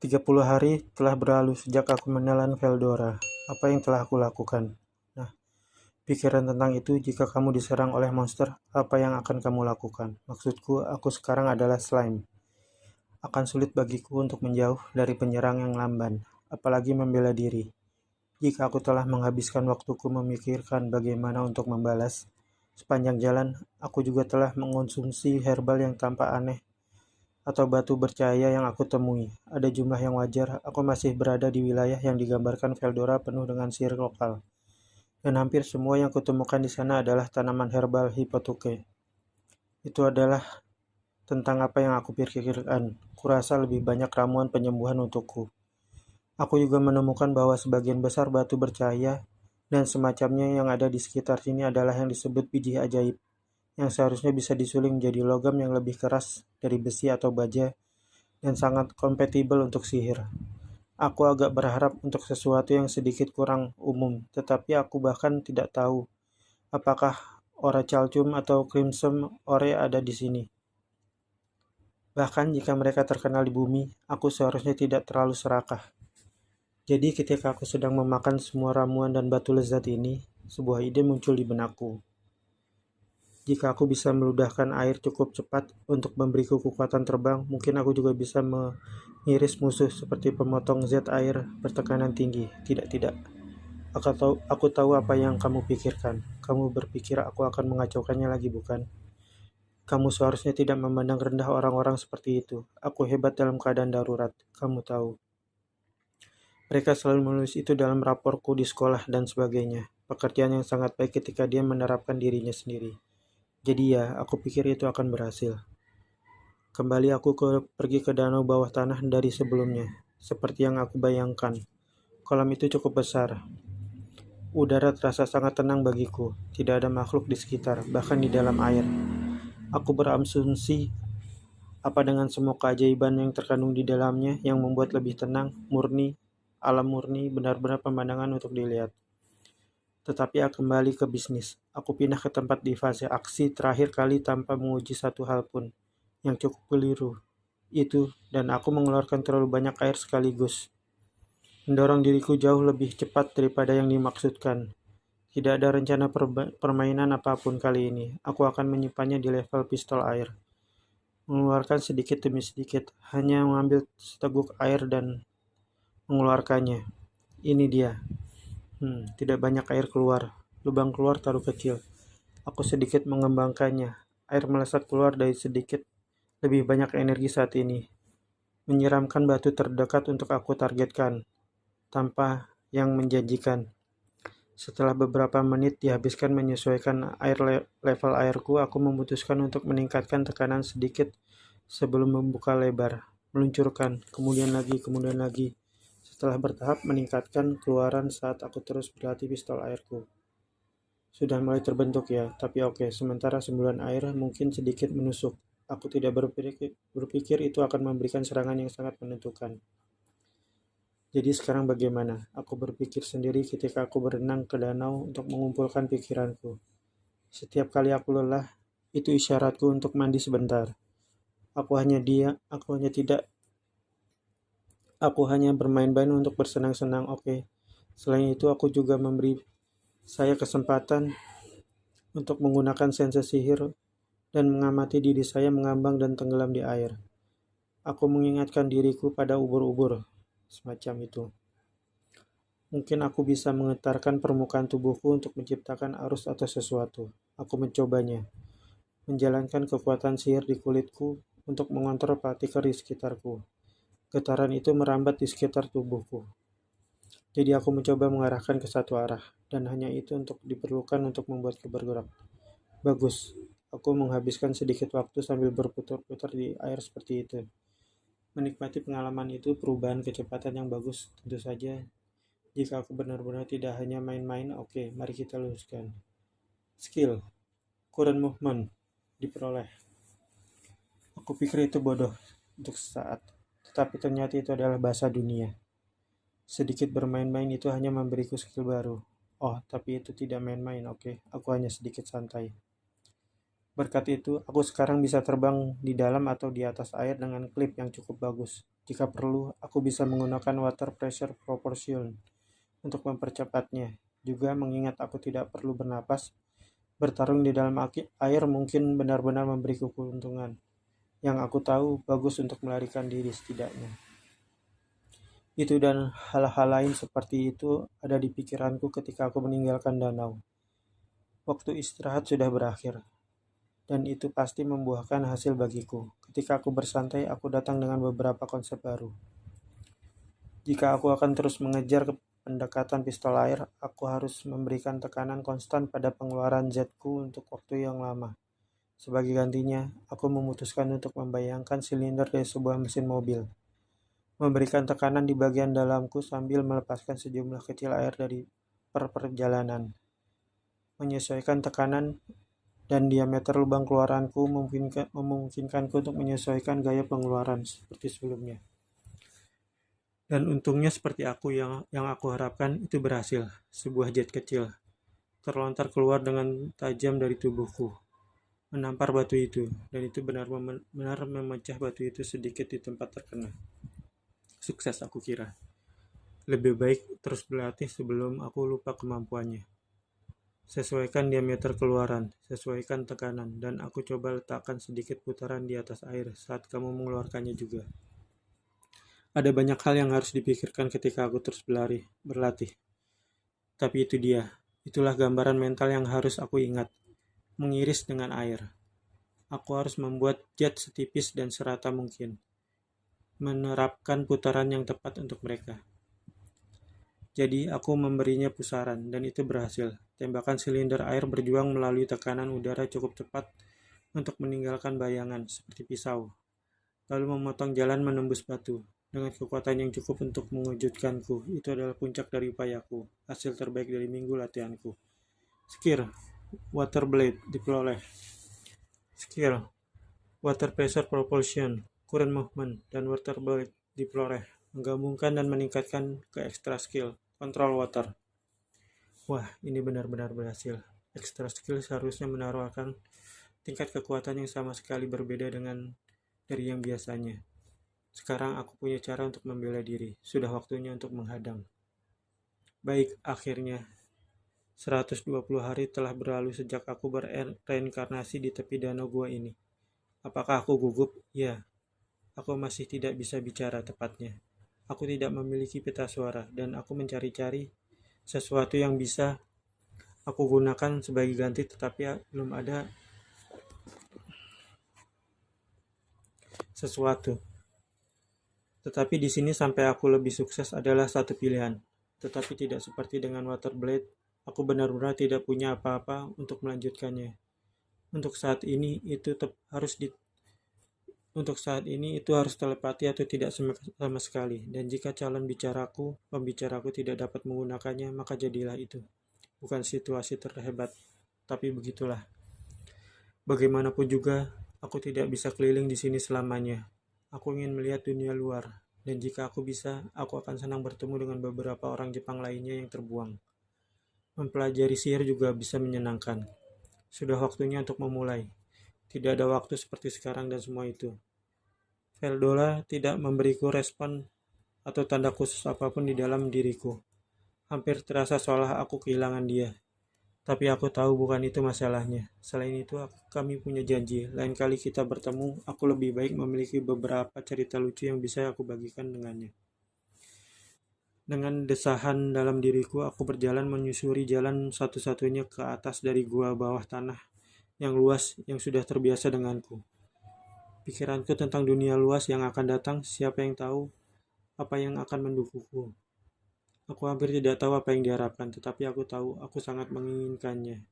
30 hari telah berlalu sejak aku menelan Veldora. Apa yang telah aku lakukan? Nah, pikiran tentang itu, jika kamu diserang oleh monster, apa yang akan kamu lakukan? Maksudku, aku sekarang adalah slime. Akan sulit bagiku untuk menjauh dari penyerang yang lamban, apalagi membela diri. Jika aku telah menghabiskan waktuku memikirkan bagaimana untuk membalas, sepanjang jalan, aku juga telah mengonsumsi herbal yang tampak aneh atau batu bercahaya yang aku temui. Ada jumlah yang wajar, aku masih berada di wilayah yang digambarkan Veldora penuh dengan sihir lokal. Dan hampir semua yang kutemukan di sana adalah tanaman herbal hipotuke. Itu adalah tentang apa yang aku pikirkan. Kurasa lebih banyak ramuan penyembuhan untukku. Aku juga menemukan bahwa sebagian besar batu bercahaya dan semacamnya yang ada di sekitar sini adalah yang disebut biji ajaib, yang seharusnya bisa disuling menjadi logam yang lebih keras dari besi atau baja dan sangat kompatibel untuk sihir. Aku agak berharap untuk sesuatu yang sedikit kurang umum, tetapi aku bahkan tidak tahu apakah Orichalcum atau Crimson Ore ada di sini. Bahkan jika mereka terkenal di bumi, aku seharusnya tidak terlalu serakah. Jadi ketika aku sedang memakan semua ramuan dan batu lezat ini, sebuah ide muncul di benakku. Jika aku bisa meludahkan air cukup cepat untuk memberiku kekuatan terbang, mungkin aku juga bisa mengiris musuh seperti pemotong zat air bertekanan tinggi. Tidak. Aku tahu apa yang kamu pikirkan. Kamu berpikir aku akan mengacaukannya lagi, bukan? Kamu seharusnya tidak memandang rendah orang-orang seperti itu. Aku hebat dalam keadaan darurat. Kamu tahu. Mereka selalu menulis itu dalam raporku di sekolah dan sebagainya. Pekerjaan yang sangat baik ketika dia menerapkan dirinya sendiri. Jadi ya, aku pikir itu akan berhasil. Kembali aku pergi ke danau bawah tanah dari sebelumnya. Seperti yang aku bayangkan. Kolam itu cukup besar. Udara terasa sangat tenang bagiku. Tidak ada makhluk di sekitar, bahkan di dalam air. Aku berasumsi apa dengan semua keajaiban yang terkandung di dalamnya yang membuat lebih tenang, murni, alam murni, benar-benar pemandangan untuk dilihat. Tetapi aku kembali ke bisnis. Aku pindah ke tempat di fase aksi terakhir kali tanpa menguji satu hal pun, yang cukup keliru. Itu, dan aku mengeluarkan terlalu banyak air sekaligus. Mendorong diriku jauh lebih cepat daripada yang dimaksudkan. Tidak ada rencana permainan apapun kali ini. Aku akan menyimpannya di level pistol air. Mengeluarkan sedikit demi sedikit, hanya mengambil seteguk air dan mengeluarkannya. Ini dia. Tidak banyak air keluar. Lubang keluar terlalu kecil. Aku sedikit mengembangkannya. Air melesat keluar dari sedikit lebih banyak energi saat ini. Menyiramkan batu terdekat untuk aku targetkan. Tanpa yang menjanjikan. Setelah beberapa menit dihabiskan menyesuaikan level airku, aku memutuskan untuk meningkatkan tekanan sedikit sebelum membuka lebar. Meluncurkan, kemudian lagi. Setelah bertahap meningkatkan keluaran saat aku terus berlatih pistol airku. Sudah mulai terbentuk ya, tapi oke, sementara semburan air mungkin sedikit menusuk. Aku tidak berpikir itu akan memberikan serangan yang sangat menentukan. Jadi sekarang bagaimana? Aku berpikir sendiri ketika aku berenang ke danau untuk mengumpulkan pikiranku. Setiap kali aku lelah, itu isyaratku untuk mandi sebentar. Aku hanya bermain-main untuk bersenang-senang, oke. Selain itu, aku juga memberi saya kesempatan untuk menggunakan sense sihir dan mengamati diri saya mengambang dan tenggelam di air. Aku mengingatkan diriku pada ubur-ubur, semacam itu. Mungkin aku bisa menggetarkan permukaan tubuhku untuk menciptakan arus atau sesuatu. Aku mencobanya. Menjalankan kekuatan sihir di kulitku untuk mengontrol partikel di sekitarku. Getaran itu merambat di sekitar tubuhku. Jadi aku mencoba mengarahkan ke satu arah, dan hanya itu untuk diperlukan untuk membuatku bergerak. Bagus. Aku menghabiskan sedikit waktu sambil berputar-putar di air seperti itu. Menikmati pengalaman itu perubahan kecepatan yang bagus, tentu saja. Jika aku benar-benar tidak hanya main-main, oke, mari kita luruskan. Skill. Current movement. Diperoleh. Aku pikir itu bodoh untuk sesaat. Tetapi ternyata itu adalah bahasa dunia. Sedikit bermain-main itu hanya memberiku skill baru. Oh, tapi itu tidak main-main, oke. Aku hanya sedikit santai. Berkat itu, aku sekarang bisa terbang di dalam atau di atas air dengan klip yang cukup bagus. Jika perlu, aku bisa menggunakan water pressure propulsion untuk mempercepatnya. Juga mengingat aku tidak perlu bernapas, bertarung di dalam air mungkin benar-benar memberiku keuntungan. Yang aku tahu bagus untuk melarikan diri setidaknya. Itu dan hal-hal lain seperti itu ada di pikiranku ketika aku meninggalkan danau. Waktu istirahat sudah berakhir, dan itu pasti membuahkan hasil bagiku. Ketika aku bersantai, aku datang dengan beberapa konsep baru. Jika aku akan terus mengejar pendekatan pistol air, aku harus memberikan tekanan konstan pada pengeluaran Z-ku untuk waktu yang lama. Sebagai gantinya, aku memutuskan untuk membayangkan silinder dari sebuah mesin mobil, memberikan tekanan di bagian dalamku sambil melepaskan sejumlah kecil air dari perjalanan. Menyesuaikan tekanan dan diameter lubang keluaranku memungkinkanku untuk menyesuaikan gaya pengeluaran seperti sebelumnya. Dan untungnya seperti yang aku harapkan itu berhasil. Sebuah jet kecil terlontar keluar dengan tajam dari tubuhku, menampar batu itu, dan itu benar-benar memecah batu itu sedikit di tempat terkena. Sukses, aku kira. Lebih baik terus berlatih sebelum aku lupa kemampuannya. Sesuaikan diameter keluaran, sesuaikan tekanan, dan aku coba letakkan sedikit putaran di atas air saat kamu mengeluarkannya juga. Ada banyak hal yang harus dipikirkan ketika aku terus berlatih. Tapi itu dia, itulah gambaran mental yang harus aku ingat. Mengiris dengan air. Aku harus membuat jet setipis dan serata mungkin. Menerapkan putaran yang tepat untuk mereka. Jadi aku memberinya pusaran, dan itu berhasil. Tembakan silinder air berjuang melalui tekanan udara cukup cepat untuk meninggalkan bayangan, seperti pisau. Lalu memotong jalan menembus batu. Dengan kekuatan yang cukup untuk mengejutkanku, itu adalah puncak dari upayaku, hasil terbaik dari minggu latihanku. Skill, water blade, diperoleh. Skill, water pressure propulsion, current movement, dan water blade diperoleh. Menggabungkan dan meningkatkan ke extra skill, control water. Wah, ini benar-benar berhasil. Extra skill seharusnya menaruhkan tingkat kekuatan yang sama sekali berbeda dari yang biasanya. Sekarang aku punya cara untuk membela diri. Sudah waktunya untuk menghadang. Baik, akhirnya 120 hari telah berlalu sejak aku bereinkarnasi di tepi danau gua ini. Apakah aku gugup? Ya, aku masih tidak bisa bicara tepatnya. Aku tidak memiliki pita suara, dan aku mencari-cari sesuatu yang bisa aku gunakan sebagai ganti, tetapi belum ada sesuatu. Tetapi di sini sampai aku lebih sukses adalah satu pilihan. Tetapi tidak seperti dengan water blade, aku benar-benar tidak punya apa-apa untuk melanjutkannya. Untuk saat ini itu harus telepati atau tidak sama sekali. Dan jika calon pembicaraku tidak dapat menggunakannya, maka jadilah itu. Bukan situasi terhebat, tapi begitulah. Bagaimanapun juga, aku tidak bisa keliling di sini selamanya. Aku ingin melihat dunia luar, dan jika aku bisa, aku akan senang bertemu dengan beberapa orang Jepang lainnya yang terbuang. Mempelajari sihir juga bisa menyenangkan. Sudah waktunya untuk memulai. Tidak ada waktu seperti sekarang dan semua itu. Veldola tidak memberiku respon atau tanda khusus apapun di dalam diriku. Hampir terasa seolah aku kehilangan dia. Tapi aku tahu bukan itu masalahnya. Selain itu, kami punya janji. Lain kali kita bertemu, aku lebih baik memiliki beberapa cerita lucu yang bisa aku bagikan dengannya. Dengan desahan dalam diriku, aku berjalan menyusuri jalan satu-satunya ke atas dari gua bawah tanah yang luas yang sudah terbiasa denganku. Pikiranku tentang dunia luas yang akan datang, siapa yang tahu apa yang akan mendukungku. Aku hampir tidak tahu apa yang diharapkan, tetapi aku tahu aku sangat menginginkannya.